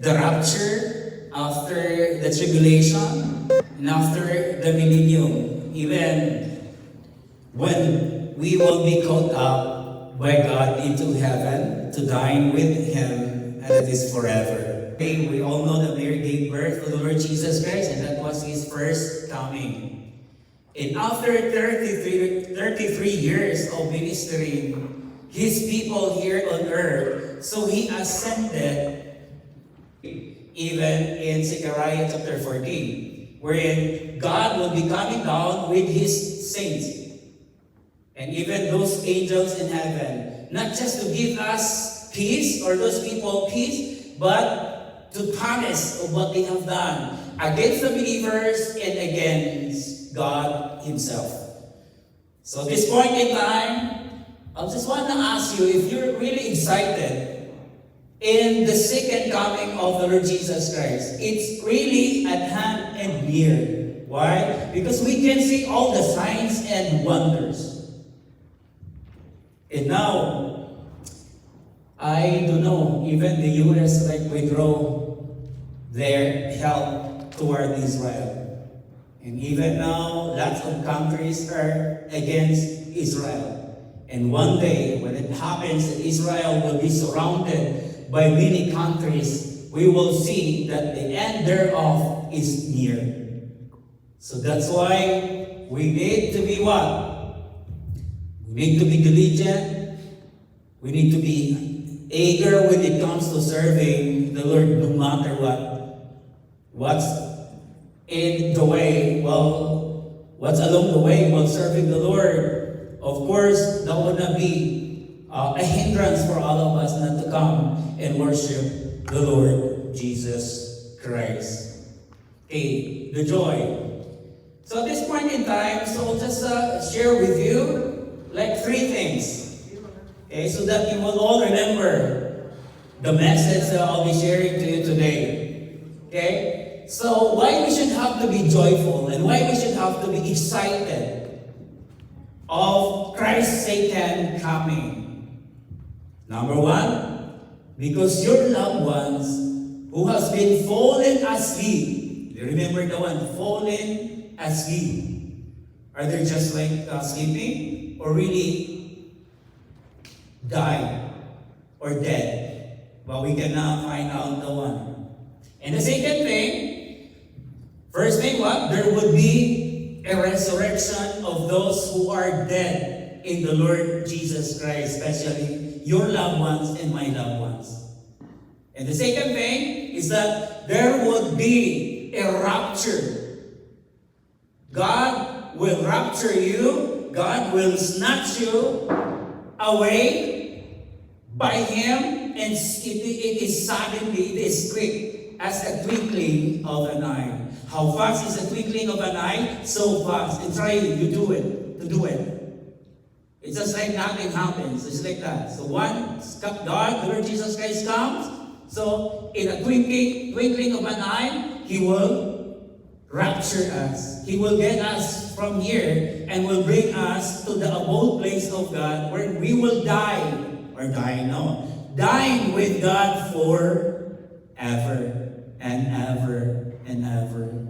The rapture, after the tribulation, and after the millennium, even when we will be caught up by God into heaven to dine with Him, and it is forever. Okay, we all know that Mary gave birth to the Lord Jesus Christ, and that was His first coming. And after 33 years of ministry, His people here on earth, so He ascended, even in Zechariah chapter 14, wherein God will be coming down with His saints and even those angels in heaven, not just to give us peace or those people peace, but to punish of what they have done against the believers and against God Himself. So at this point in time, I just want to ask you if you're really excited in the second coming of the Lord Jesus Christ. It's really at hand and near. Why? Because we can see all the signs and wonders. And now, I don't know, even the U.S. withdraw their help toward Israel. And even now, lots of countries are against Israel. And one day, when it happens that Israel will be surrounded by many countries, we will see that the end thereof is near. So that's why we need to be what? We need to be diligent. We need to be eager when it comes to serving the Lord no matter what. What's in the way? Well, what's along the way while serving the Lord? Of course, that would not be a hindrance for all of us not to come and worship the Lord Jesus Christ. Okay, the joy. So at this point in time, so I'll just share with you like 3 things. Okay, so that you will all remember the message that I'll be sharing to you today. Okay, so why we should have to be joyful and why we should have to be excited of Christ's second coming. Number 1, because your loved ones who has been fallen asleep, you remember the one, fallen asleep. Are they just like sleeping or really died or dead? Well, we cannot find out the one. And the second thing, first thing what? There would be a resurrection of those who are dead in the Lord Jesus Christ, especially your loved ones and my loved ones. And the second thing is that there would be a rapture. God will rapture you. God will snatch you away by Him, and it is suddenly, it is quick as a twinkling of an eye. How fast is a twinkling of an eye? So fast. And try you do it, to do it. It's just like nothing happens. It's like that. So once God, the Lord Jesus Christ comes, so in a twinkling of an eye, He will rapture us. He will get us from here and will bring us to the abode place of God where we will dine with God forever and ever and ever.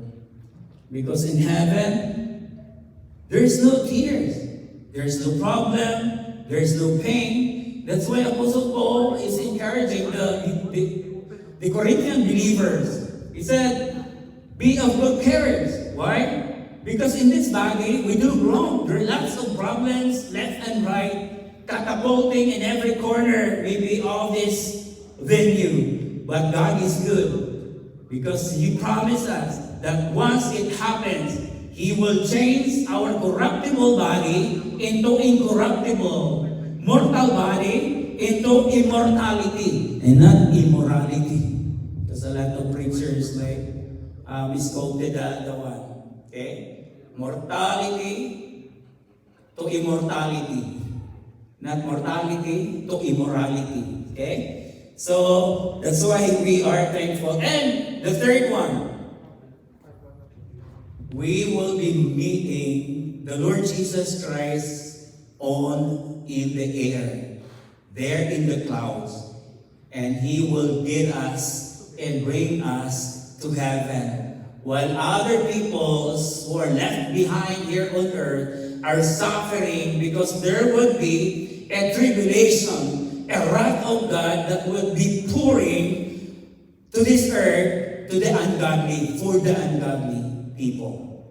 Because in heaven, there's no tears. There's no problem. There's no pain. That's why Apostle Paul is encouraging the Corinthian believers. He said, be of good courage. Why? Because in this body, we do wrong. There are lots of problems left and right, catapulting in every corner, maybe of this venue. But God is good because He promised us that once it happens, He will change our corruptible body into incorruptible, mortal body into immortality and not immorality. Because a lot of preachers misquoted the one. Okay? Mortality to immortality. Not mortality to immorality. Okay? So, that's why we are thankful. And the third one, we will be meeting the Lord Jesus Christ in the air, there in the clouds. And He will get us and bring us to heaven. While other peoples who are left behind here on earth are suffering because there would be a tribulation, a wrath of God that will be pouring to this earth, to the ungodly, for the ungodly people.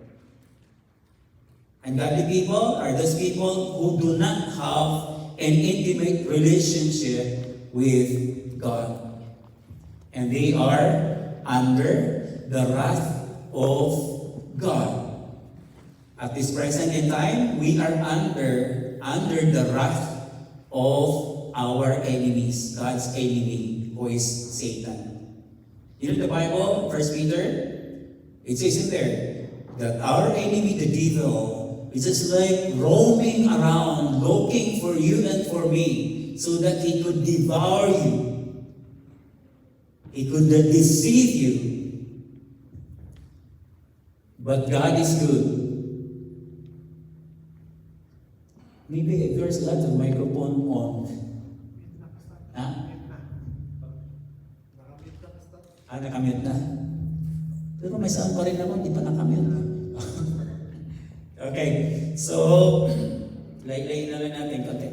Ungodly people are those people who do not have an intimate relationship with God. And they are under the wrath of God. At this present in time, we are under the wrath of our enemies, God's enemy, who is Satan. You know the Bible, 1 Peter, it says in there that our enemy, the devil, is just like roaming around, looking for you and for me, so that he could devour you. He could deceive you. But God is good. Maybe if there's a lot of microphone on. Ha? Nakamute na. Pero may sound pa rin naman, di pa nakamute. Okay, so, lay na lang natin konti.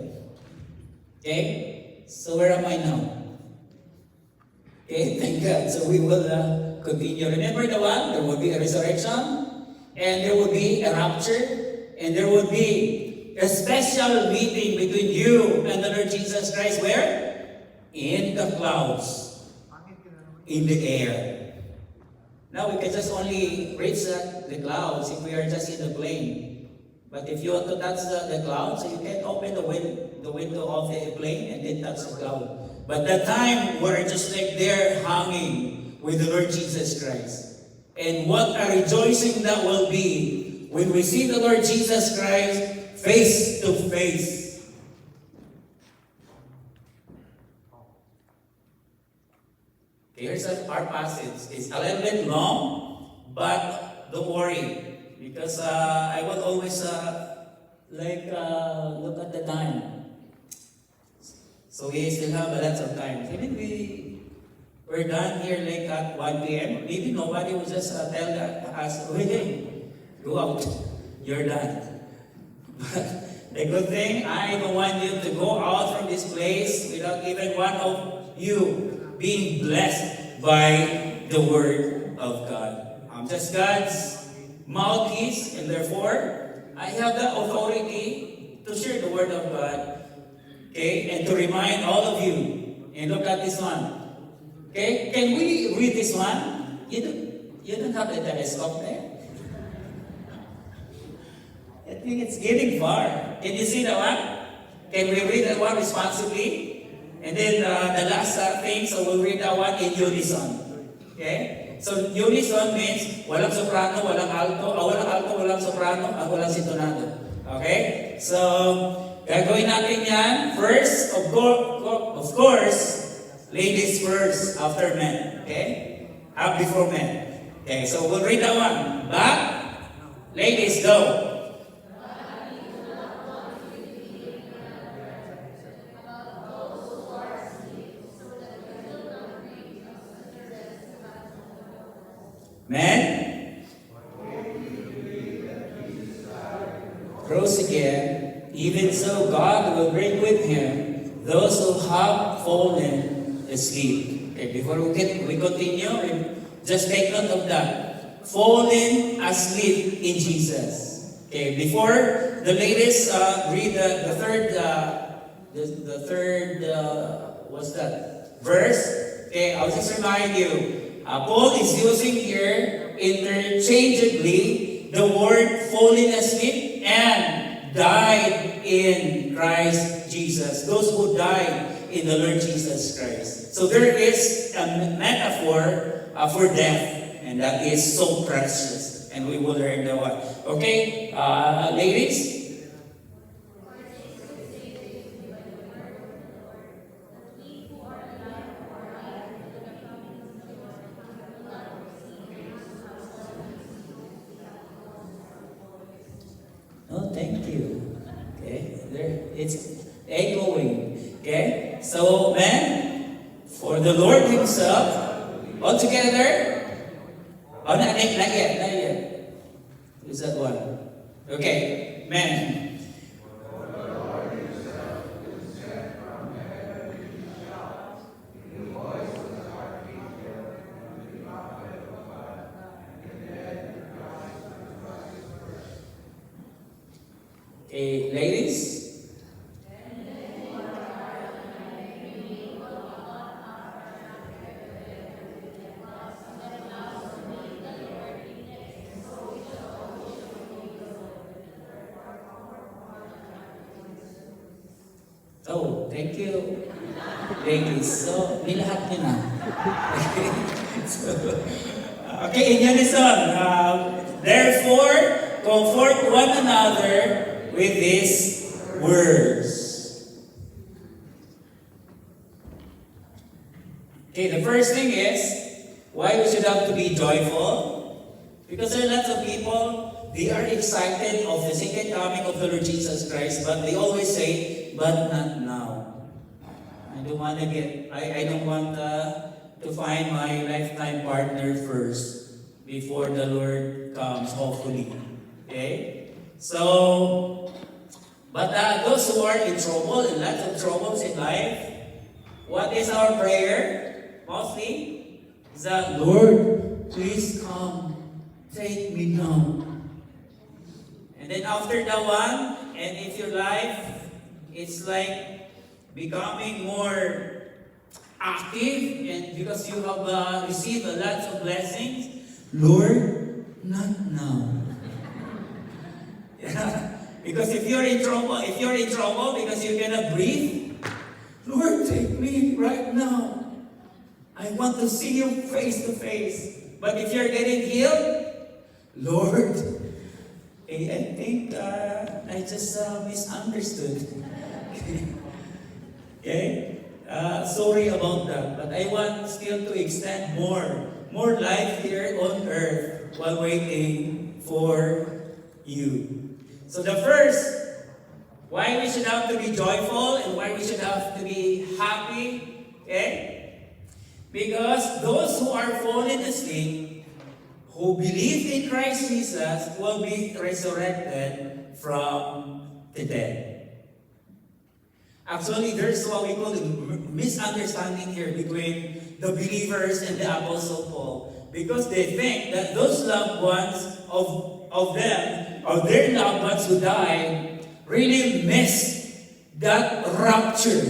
Okay, so where am I now? Okay, thank God. So we will continue. Remember the one? There will be a resurrection, and there will be a rapture, and there will be a special meeting between you and the Lord Jesus Christ. Where? In the clouds. In the air. Now we can just only reach the clouds if we are just in the plane. But if you want to touch the clouds, you can open the window of the plane and then touch the cloud. But that time we're just like there hanging with the Lord Jesus Christ. And what a rejoicing that will be when we see the Lord Jesus Christ face to face. Here's our passage. It's a little bit long, but don't worry, because I will always look at the time. So we still have a lot of time. Even we're done here like at 1 p.m. Maybe nobody will just tell us, hey, go out, you're done. But the good thing, I don't want you to go out from this place without even one of you being blessed by the Word of God. I'm just God's mouthpiece, and therefore, I have the authority to share the Word of God, okay, and to remind all of you. And look at this one. Okay, can we read this one? You don't have the telescope there. I think it's getting far. Can you see that one? Can we read that one responsibly? And then the last thing, so we'll read that one in unison. Okay? So unison means walang soprano, walang alto, walang soprano, walang sintonado. Okay? So, gagawin natin yan. First, of course, ladies first, after men. Okay? Before men. Okay, so we'll read that one. Back. Ladies, go. Men, rose again, even so God will bring with him those who have fallen asleep. Okay, before we continue, just take note of that. Fallen asleep in Jesus. Okay, before the ladies read the third what's that? Verse. Okay, I'll just remind you. Paul is using here interchangeably the word fallen asleep and died in Christ Jesus. Those who died in the Lord Jesus Christ. So there is a metaphor for death, and that is so precious. And we will learn that one. Okay, ladies? Oh, thank you. Okay, there it's echoing. Okay, so men, for the Lord Himself All together? Oh, not yet, not yet. Is that one? Okay, amen. Okay, ladies? Oh, thank you. Ladies, so nilahat niyo na. so, okay, in unison. Therefore, comfort one another with these words. Okay, the first thing is, why we should have to be joyful? Because there are lots of people, they are excited of the second coming of the Lord Jesus Christ, but they always say, but not now. I don't want to find my lifetime partner first before the Lord comes, hopefully. Okay? So, but those who are in trouble, in lots of troubles in life, what is our prayer? Mostly, is that, Lord, please come, take me now. And then after that one, and if your life, it's like becoming more active, and because you have received a lot of blessings, Lord, not now. Yeah. Because if you're in trouble because you cannot breathe, Lord, take me right now. I want to see you face to face. But if you're getting healed, Lord, I think I just misunderstood. Okay? Sorry about that. But I want still to extend more life here on earth while waiting for you. So the first, why we should have to be joyful and why we should have to be happy, okay? Because those who are fallen asleep, who believe in Christ Jesus, will be resurrected from the dead. Actually, there's what we call a misunderstanding here between the believers and the Apostle Paul. Because they think that those loved ones of them, or their loved ones who died, really missed that rapture.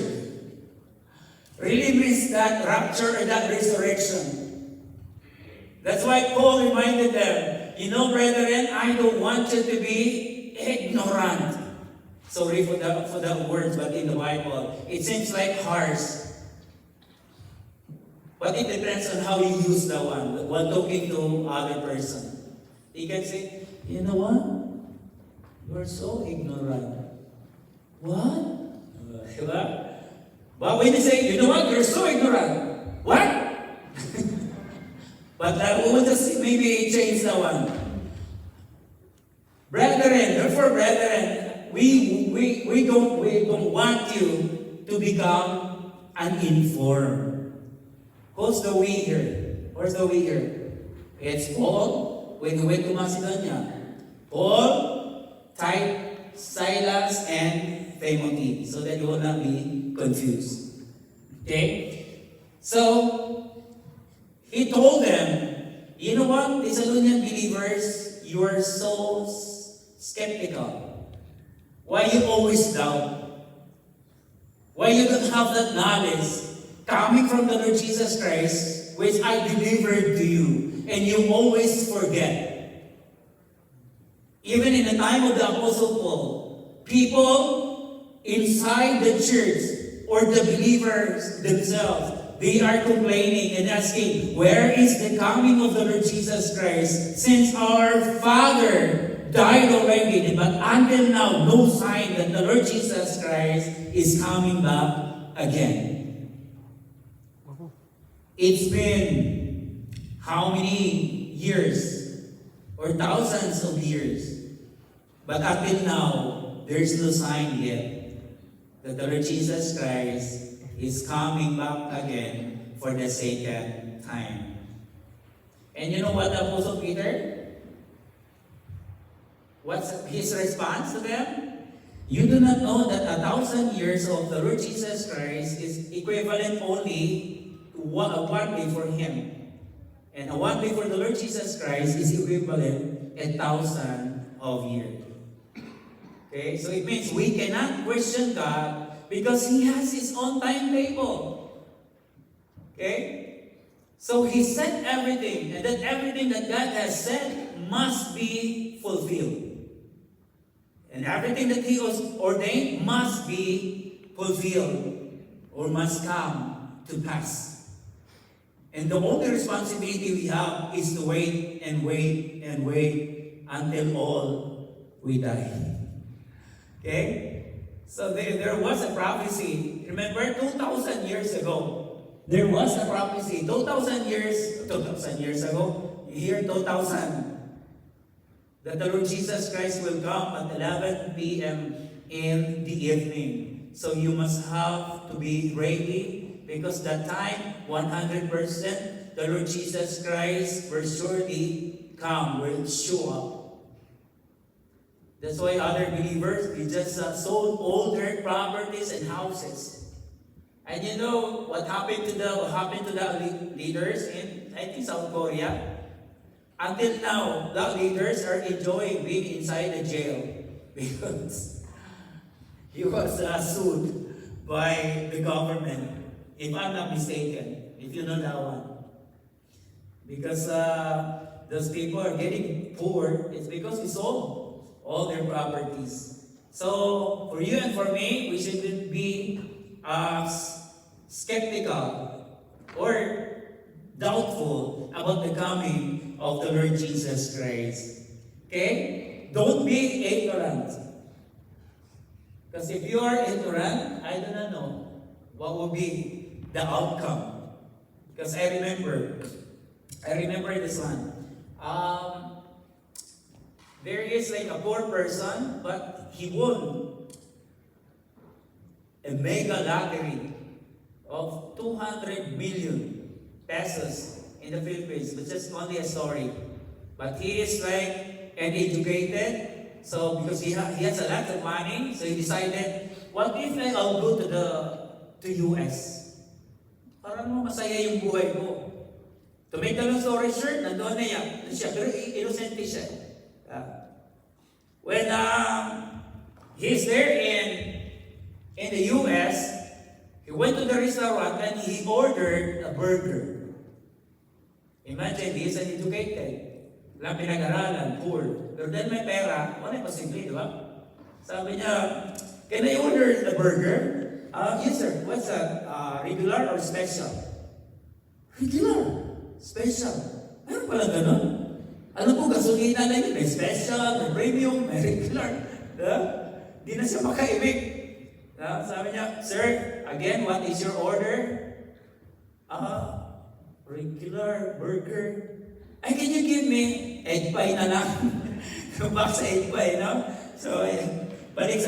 Really missed that rapture or that resurrection. That's why Paul reminded them, brethren, I don't want you to be ignorant. Sorry for the words, but in the Bible, it seems like harsh. But it depends on how you use the one while talking to other person. You can say, you know what? You're so ignorant. What? But when you say, you know what? You're so ignorant. What? But I will just maybe change the one. Brethren, we don't want you to become uninformed. Who's the we here? Where's the we here? It's Paul when he went to Macedonia. Paul, Silas, and Timothy, so that you will not be confused. Okay? So, he told them, you know what, Thessalonian believers, you are so skeptical. Why you always doubt? Why you don't have that knowledge coming from the Lord Jesus Christ, which I delivered to you, and you always forget? Even in the time of the Apostle Paul, people inside the church or the believers themselves, they are complaining and asking, where is the coming of the Lord Jesus Christ? Since our Father died already, but until now, no sign that the Lord Jesus Christ is coming back again. It's been how many years? Or thousands of years. But until now, there's no sign yet that the Lord Jesus Christ is coming back again for the second time. And you know what the Apostle Peter? What's his response to them? You do not know that 1,000 years of the Lord Jesus Christ is equivalent only to one day for Him. And a one day for the Lord Jesus Christ is equivalent 1,000 of years. Okay, so it means we cannot question God because He has His own timetable. Okay? So He said everything, and that everything that God has said must be fulfilled. And everything that He was ordained must be fulfilled or must come to pass. And the only responsibility we have is to wait and wait and wait until all we die. Okay? So there was a prophecy. Remember, 2,000 years ago, there was a prophecy. 2,000 years ago, year 2000, that the Lord Jesus Christ will come at 11 p.m. in the evening. So you must have to be ready because that time, 100%, the Lord Jesus Christ will surely come, will show up. That's why other believers, they just sold all their properties and houses. And you know what happened to the leaders in, I think, South Korea? Until now, the leaders are enjoying being inside the jail because he was sued by the government, if I'm not mistaken, if you know that one. Because those people are getting poor, it's because he sold all their properties. So, for you and for me, we shouldn't be skeptical or doubtful about the coming of the Lord Jesus Christ. Okay? Don't be ignorant. Because if you are ignorant, I do not know what will be the outcome. Because I remember this one. There is like a poor person, but he won a mega lottery of 200 million pesos in the Philippines, which is only a story. But he is like an educated, so because he has a lot of money, so he decided, what if I'll go to US? Para mo masaya yung buhay ko. To make the long story short, nandoon na siya, pero innocent siya. When he's there in the US, he went to the restaurant and he ordered a burger. Imagine, he is an educated, walang pinag-aralan, poor. Pero dahil may pera, wala posible, di ba? Sabi niya, can I order the burger? Yes sir, what's that? Regular or special? Regular, special. Meron pala ganun. Alam mo, gasolina na yun, may special, may premium, may regular. Di na siya makaibig. Sabi niya, sir, again, what is your order? Regular burger. Ay, can you give me egg pie na lang? Back sa egg pie, no? So, balik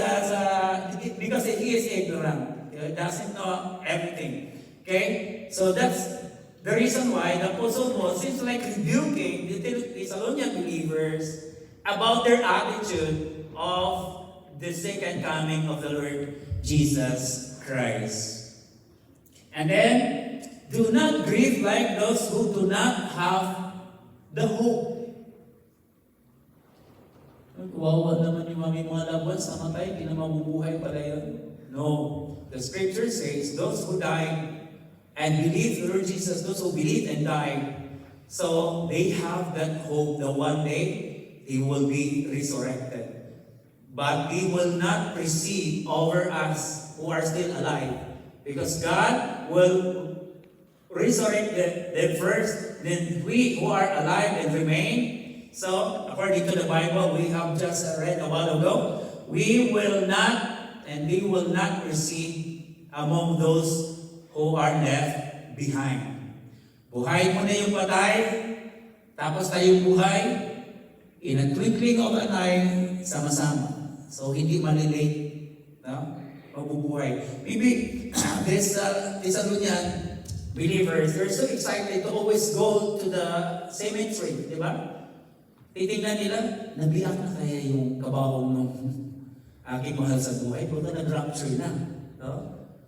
because he is ignorant. He doesn't know everything. Okay? So that's the reason why the Apostle Paul seems like rebuking the Thessalonian believers about their attitude of the second coming of the Lord Jesus Christ. And then, do not grieve like those who do not have the hope. Kawawa naman yung mga loved ones na matay, hindi na mabubuhay pala yun. No. The scripture says, those who died and believe the Lord Jesus, those who believe and died, so they have that hope that one day He will be resurrected. But He will not receive over us who are still alive, because God will resurrect them first, then we who are alive and remain. So, according to the Bible we have just read a while ago, we will not and we will not receive among those who are left behind. Buhay mo na yung patay, tapos tayong buhay, in a twinkling of an eye, sama-sama. So, hindi malilate, no? Mabubuhay. Maybe, this Thessalonian believers, they're so excited to always go to the cemetery, di ba? Titingnan nila, nabiyak na kaya yung kabawang nung aking mahal sa buhay, kung nag-rapture na. No?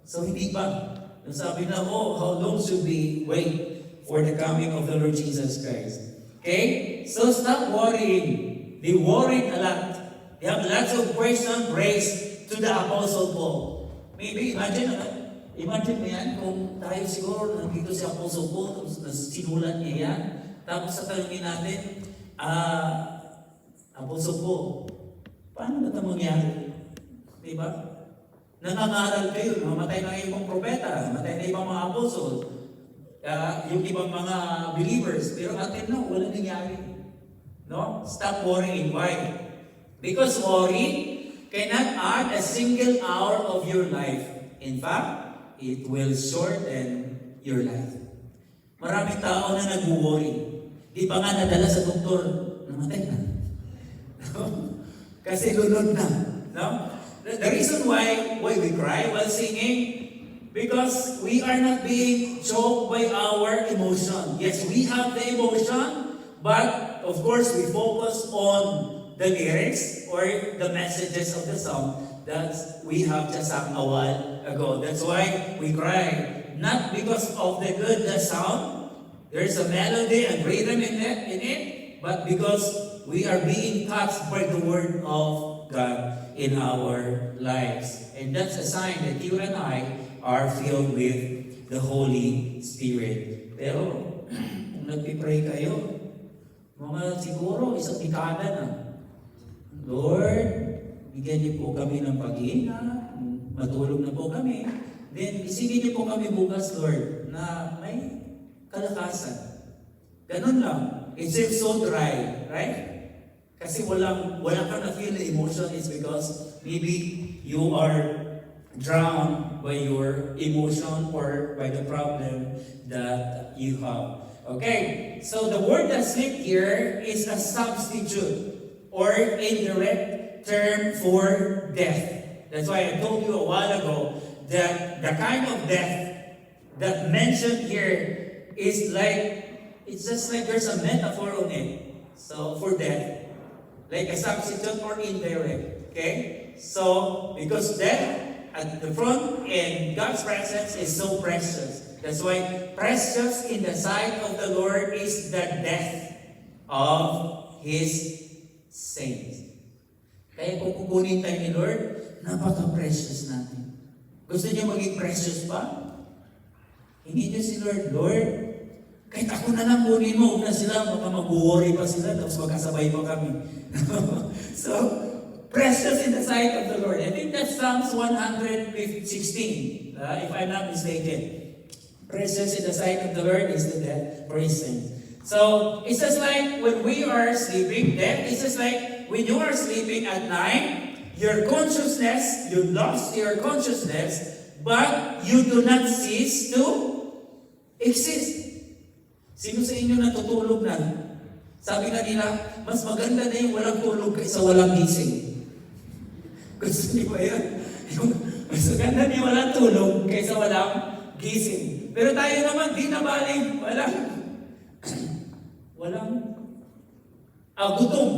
So hindi pa. Sabi na, how long should we wait for the coming of the Lord Jesus Christ? Okay? So stop worrying. They worried a lot. They have lots of questions raised to the Apostle Paul. Maybe, imagine mo yan, kung tayo siguro nandito si Apostle Paul, sinulat niya yan, tapos sa tanongin natin, Apostle Paul, paano na ito mangyari? Diba? Nangangaral kayo, mamatay na ibang propeta, mamatay na ibang mga apostle, yung ibang mga believers, pero until now, walang nangyari. No? Stop worrying. Why? Because worry cannot add a single hour of your life. In fact, it will shorten your life. Maraming tao na nag-worry. Di pa nga nadala sa doktor, namatay na. Kasi lunod na. No? The reason why we cry while singing, because we are not being choked by our emotion. Yes, we have the emotion, but of course we focus on the lyrics or the messages of the song that we have just sang a while ago. That's why we cry. Not because of the good sound, there's a melody and rhythm in it, but because we are being touched by the Word of God in our lives. And that's a sign that you and I are filled with the Holy Spirit. Pero, kung nagpipray kayo, mga siguro isang dekada na, Lord, bigyan niyo po kami ng pag-iinga, matulog na po kami, then isigin niyo po kami bukas, Lord, na may kalakasan. Ganun lang. It seems so dry, right? Kasi wala kang na-feel na emotion is because maybe you are drowned by your emotion or by the problem that you have. Okay, so the word asleep here is a substitute or indirect term for death. That's why I told you a while ago that the kind of death that mentioned here is like, it's just like there's a metaphor on it. So for death, like a substitute or indirect. Okay? So, because death at the front in God's presence is so precious. That's why precious in the sight of the Lord is the death of His saints. Kaya kung kukunin tayo ni Lord, napaka-precious natin. Gusto niyo maging precious pa? Hindi niyo si Lord, kahit ako na lang kunin mo, huwag na sila, baka mag-worry pa sila, tapos magkasabay pa kami. So, precious in the sight of the Lord. I think that's Psalms 116, if I'm not mistaken. Precious in the sight of the Lord is the death for His saints. So, it's just like when we are sleeping, death, it's just like when you are sleeping at night, your consciousness, you lost your consciousness, but you do not cease to exist. Sino sa inyo natutulog na? Sabi nga nila, mas maganda na yung walang tulog kaysa walang gising. Gusto niyo ba yan? Mas maganda na yung walang tulog kaysa walang gising. Pero tayo naman, di na baling, gutom.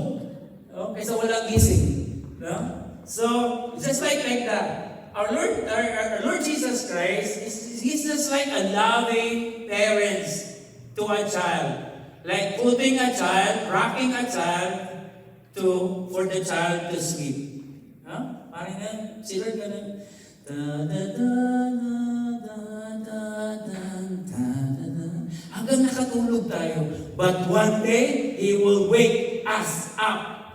No? Kaysa walang gising. No? So, just like that. Our Lord Jesus Christ, He's just like a loving parents to a child. Like putting a child, rocking a child for the child to sleep. Huh? Parang nga, si Lord ganun. Hanggang nakatulog tayo. But one day, He will wake us up.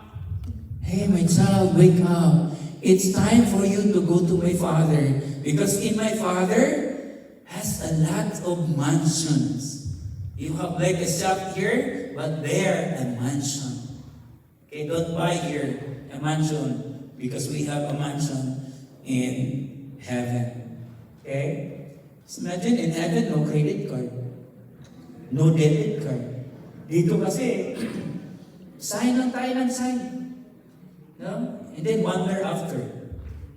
Hey, my child, wake up. It's time for you to go to my Father. Because in my Father has a lot of mansions. You have like a shop here, but there a mansion. Okay, don't buy here a mansion because we have a mansion in heaven. Okay? So imagine in heaven, no credit card. No debit card. Dito kasi, sign lang tayo ng sign. No? And then wonder after.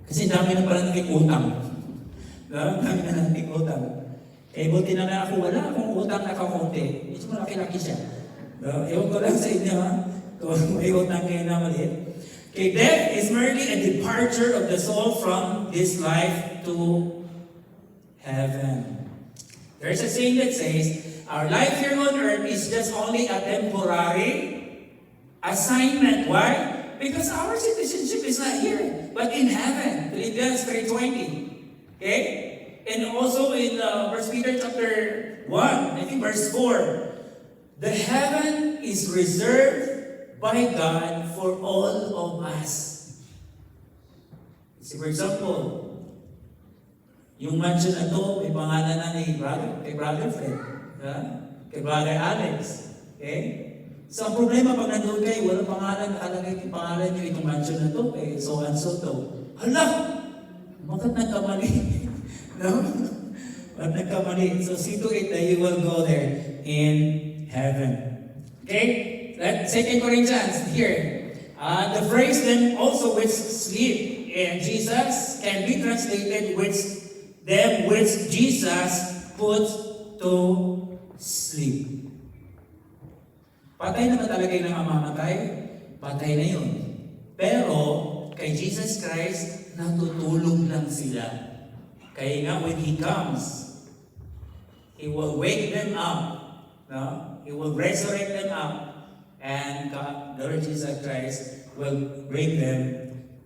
Kasi dami na pala naging utang. No? Dami na naging utang. Eh, buti na nga ako, wala akong utang na kakunti. Medyo malaki-laki siya. Ewan ko lang sa inyo, ha? Kung may utang kayo na maliit. Okay, death is merely a departure of the soul from this life to heaven. There's a saying that says, our life here on earth is just only a temporary assignment. Why? Because our citizenship is not here, but in heaven. Philippians 3:20. Okay? And also in 1 Peter chapter 1, I think verse 4, the heaven is reserved by God for all of us. So for example, yung mansion na to, may pangalan na kay Brother Fred, kay Brother Alex. Okay? So ang problema pag nandun kayo, walang pangalan, nakalagay yung pangalan nyo, itong mansion na to, kay so and so to. Hala! Bakit nagkamali? No? Bakit nagkamali? So see to it that you will go there in heaven. Okay? 2 Corinthians here. The phrase then also which sleep in Jesus can be translated which them which Jesus put to sleep. Patay na ba talaga yung nangamamatay? Patay na yun. Pero kay Jesus Christ, natutulog lang sila. Kaya nga when He comes, He will wake them up. No? He will resurrect them up. And God, the Lord Jesus Christ will bring them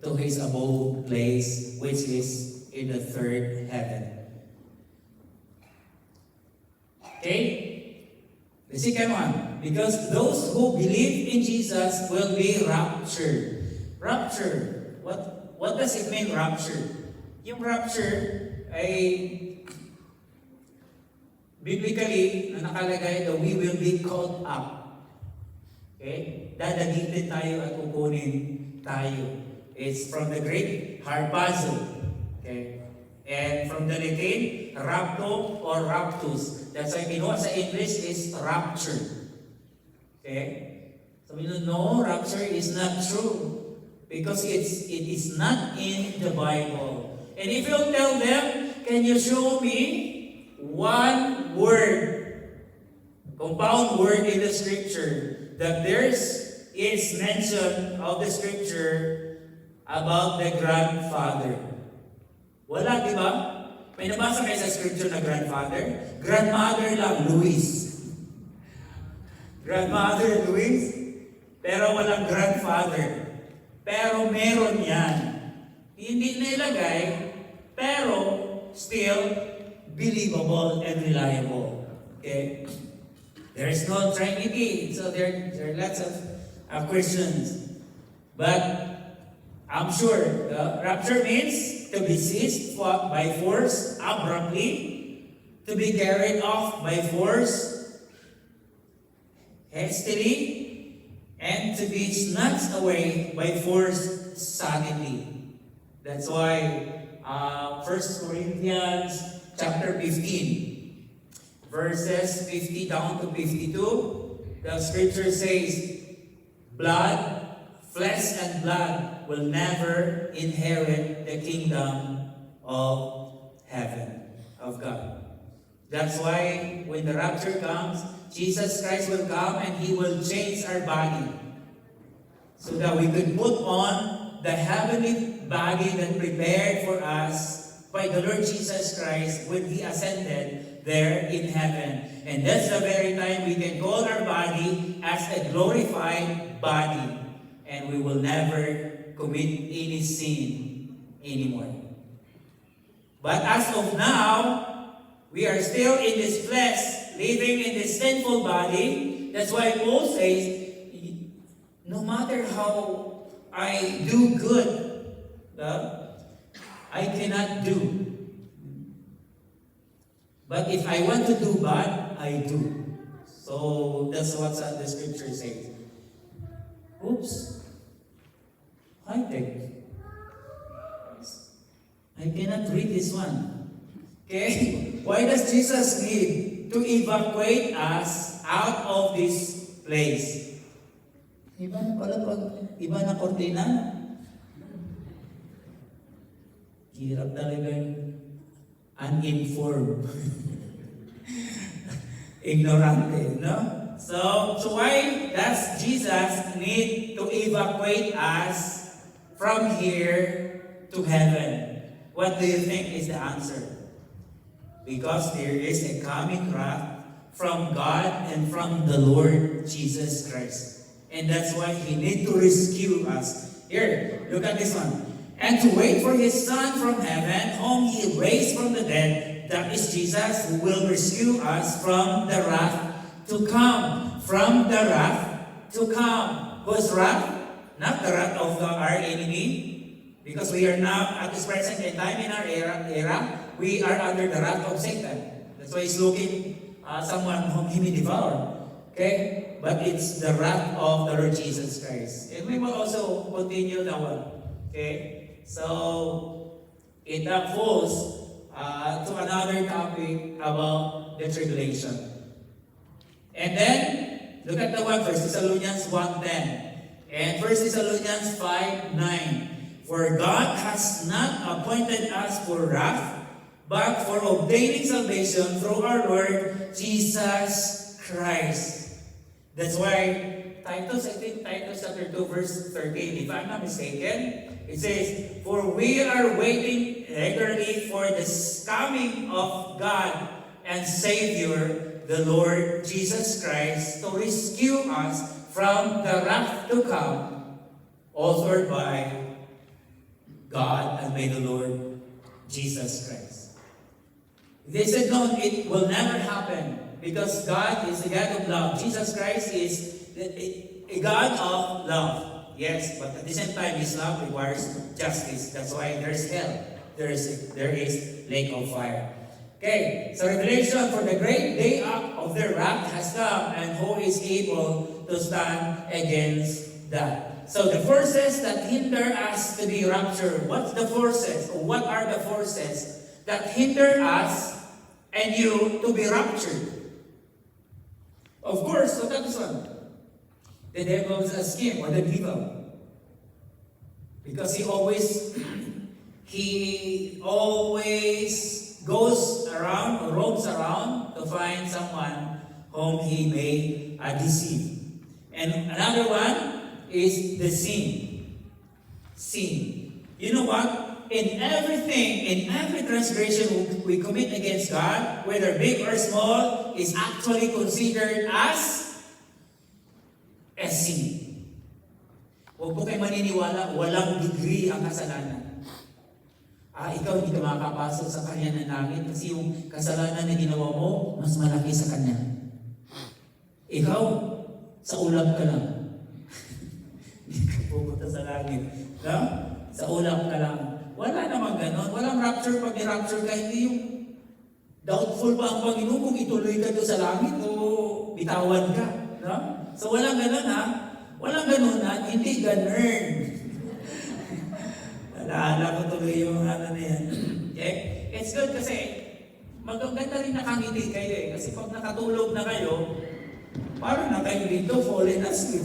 to His abode place, which is in the third heaven. Okay? The second one, because those who believe in Jesus will be raptured. Rapture. What does it mean, rapture? Yung rapture ay biblically na nakalagay na we will be called up. Okay? Dadagitin tayo at kukunin tayo. It's from the Greek, harpazo. Okay? And from the Latin, rapto or raptus. That's why kinuha sa English is rapture. Okay? So we know rapture is not true because it is not in the Bible. And if you tell them, can you show me one word, compound word in the scripture that is mention of the scripture about the grandfather? Wala, di ba? May nabasa kayo sa scripture na grandfather? Grandmother lang, Luis. Grandmother, Luis. Pero walang grandfather. Pero meron yan. Hindi nilagay, pero still believable and reliable. Okay? There is no Trinity, so there are lots of questions. But I'm sure the rapture means to be seized by force abruptly, to be carried off by force hastily, and to be snatched away by force suddenly. That's why 1 Corinthians chapter 15. Verses 50 down to 52, the scripture says, flesh and blood will never inherit the kingdom of heaven, of God. That's why when the rapture comes, Jesus Christ will come and He will change our body so that we could put on the heavenly body that prepared for us by the Lord Jesus Christ when He ascended there in heaven. And that's the very time we can call our body as a glorified body. And we will never commit any sin anymore. But as of now, we are still in this flesh, living in this sinful body. That's why Paul says, no matter how I do good, I cannot do. But if I want to do bad, I do. So that's what the scripture says. Oops. High-tech. I cannot read this one. Okay? Why does Jesus need to evacuate us out of this place? Iba na pala pag iba na kortina. Hirap talaga yung uninformed. Ignorante, no? So why does Jesus need to evacuate us from here to heaven? What do you think is the answer? Because there is a coming wrath from God and from the Lord Jesus Christ. And that's why He need to rescue us. Here, look at this one. And to wait for His Son from heaven, whom He raised from the dead, that is Jesus, who will rescue us from the wrath to come. From the wrath to come. Whose wrath? Not the wrath of our enemy. Because we are now, at this present time in our era, we are under the wrath of Satan. That's why he's looking someone whom he may devour. Okay? But it's the wrath of the Lord Jesus Christ. And we will also continue that one. Okay? So, it falls to another topic about the tribulation. And then, look at the one, 1 Thessalonians 1:10. And 1 Thessalonians 5:9. For God has not appointed us for wrath, but for obtaining salvation through our Lord Jesus Christ. That's why Titus, I think Titus chapter 2 verse 13, if I'm not mistaken, it says, for we are waiting eagerly for the coming of God and Savior, the Lord Jesus Christ, to rescue us from the wrath to come, authored by God and by the Lord Jesus Christ. They said, no, it will never happen because God is a God of love. Jesus Christ is a God of love. Yes, but at the same time, His love requires justice. That's why there's hell. There is lake of fire. Okay, so Revelation, for the great day of their wrath has come, and who is able to stand against that? So the forces that hinder us to be raptured, what's the forces? Or what are the forces that hinder us and you to be raptured? Of course, look at this one. The devil's scheme, or the devil. Because he always goes around or roams around to find someone whom he may deceive. And another one is the sin. Sin. You know what? In everything, in every transgression we commit against God, whether big or small, is actually considered as a sin. Huwag po kayo maniniwala, walang degree ang kasalanan. Ikaw hindi ka makakapasok sa kanya ng langit kasi yung kasalanan na ginawa mo, mas malaki sa kanya. Ikaw, sa ulap ka lang. Hindi ka pupunta sa langit. No? Sa ulap ka lang. Wala namang ganon. Walang rapture. Pag ni-rapture ka, hindi yung doubtful pa ang Panginoon kung ituloy ka doon sa langit o bitawan ka. No? So walang ganon ha. Walang ganon ha. Hindi ganon. Naalala ko tuloy yung ano na yan. Okay? It's good kasi magaganda rin nakangiti kayo eh. Kasi pag nakatulog na kayo, parang na kayo dito, fallen asleep.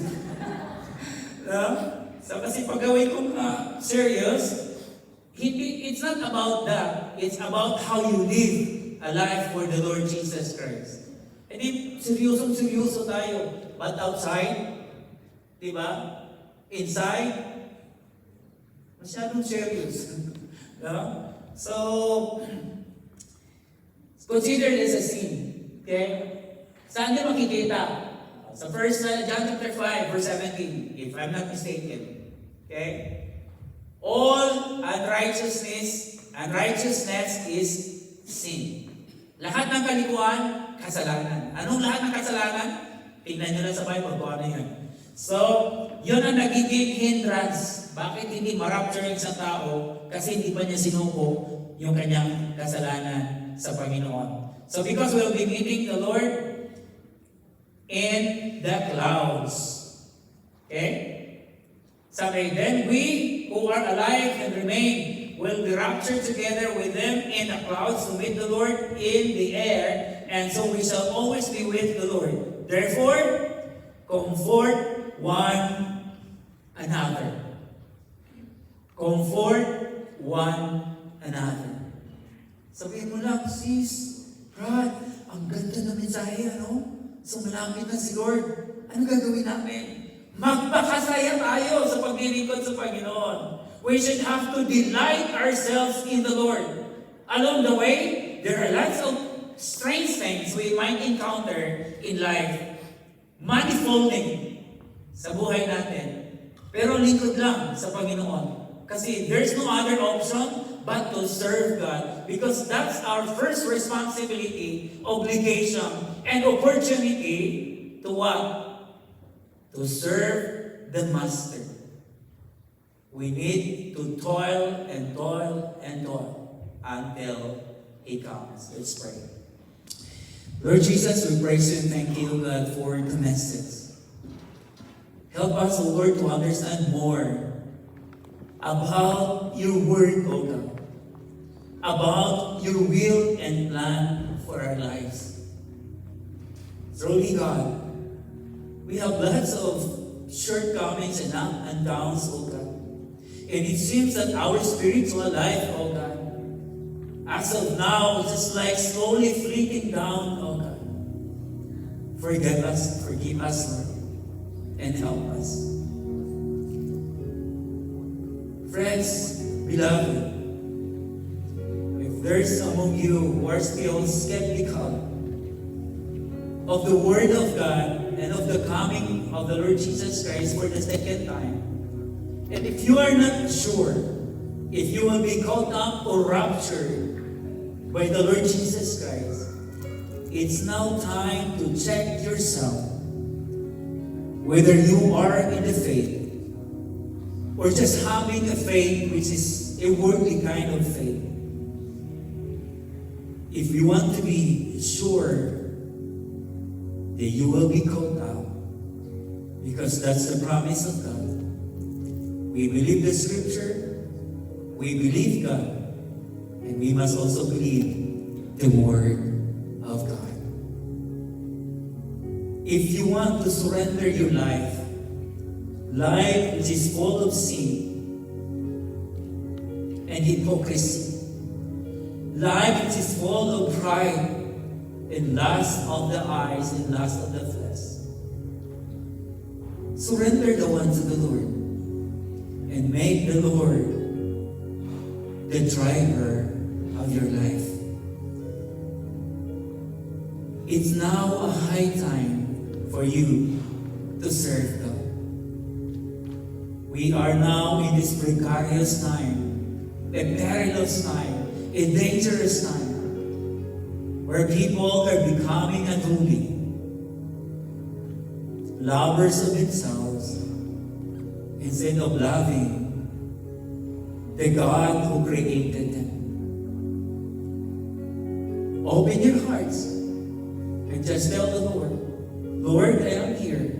No? So kasi pag gawin kong serious, it's not about that. It's about how you live a life for the Lord Jesus Christ. Hindi seryoso tayo. But outside, di ba? Inside, masyadong serious. No? So, consider this a sin. Okay? Saan din makikita? Sa 1 John chapter 5, verse 17, if I'm not mistaken. Okay? All unrighteousness is sin. Lahat ng kalikuan, kasalanan. Anong lahat ng kasalanan? Tingnan nyo lang sa Bible kung ano yun. So, yun ang nagiging hindrance. Bakit hindi ma-rapture yung isang tao? Kasi hindi pa niya sinuko yung kanyang kasalanan sa Panginoon. So, because we'll be meeting the Lord in the clouds. Okay? Sabi, then we who are alive and remain will be raptured together with them in the clouds to meet the Lord in the air, and so we shall always be with the Lord. Therefore, comfort one another. Comfort one another. Sabihin mo lang, sis, Brad, Ang ganda ng mensahe, ano? So malapit na si Lord. Ano gagawin namin? Magpakasaya tayo sa paglilingkod sa Panginoon. We should have to delight ourselves in the Lord. Along the way, there are lots of strange things we might encounter in life. Manifolding sa buhay natin. Pero lingkod lang sa Panginoon. Kasi there's no other option but to serve God. Because that's our first responsibility, obligation, and opportunity to what? To serve the Master. We need to toil and toil and toil until He comes. Let's pray. Lord Jesus, we praise you and thank you, God, for the message. Help us, O Lord, to understand more about your word, O God. About your will and plan for our lives. Truly, God, we have lots of shortcomings and ups and downs, O God. And it seems that our spiritual life, O God, as of now, is just like slowly fleeting down, O God. Forgive us, Lord, and help us. Friends, beloved, if there's among you who are still skeptical of the Word of God and of the coming of the Lord Jesus Christ for the second time, and if you are not sure if you will be caught up or raptured by the Lord Jesus Christ, it's now time to check yourself whether you are in the faith or just having a faith which is a worldly kind of faith. If you want to be sure that you will be caught up, because that's the promise of God. We believe the Scripture, we believe God, and we must also believe the Word of God. If you want to surrender your life which is full of sin and hypocrisy, life which is full of pride and lust of the eyes and lust of the flesh, surrender the one to the Lord and make the Lord the driver of your life. It's now a high time for you to serve God. We are now in this precarious time, a perilous time, a dangerous time, where people are becoming unruly, lovers of themselves, instead of loving the God who created them. Open your hearts and just tell the Lord, Lord, I am here.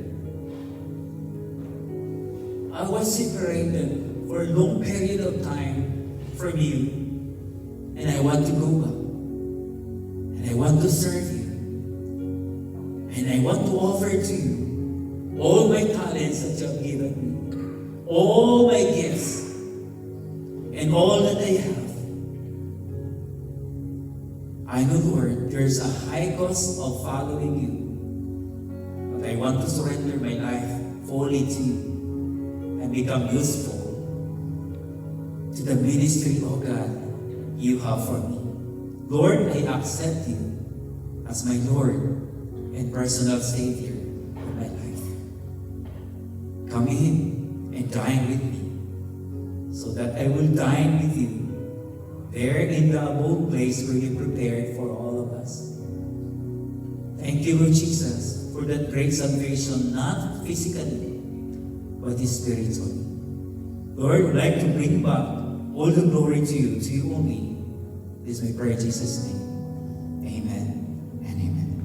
I was separated for a long period of time from you, and I want to go back. And I want to serve you. And I want to offer to you all my talents that you have given me, all my gifts, and all that I have. I know, Lord, there's a high cost of following you, but I want to surrender my life fully to you and become useful to the ministry, oh God, you have for me. Lord, I accept you as my Lord and personal Savior of my life. Come in and dine with me so that I will dine with you there in the abode place where you prepared for all of us. Thank you, Lord Jesus, for that great salvation, not physically, but spiritually. Lord, we'd like to bring back all the glory to you only. This is my prayer in Jesus' name. Amen and amen.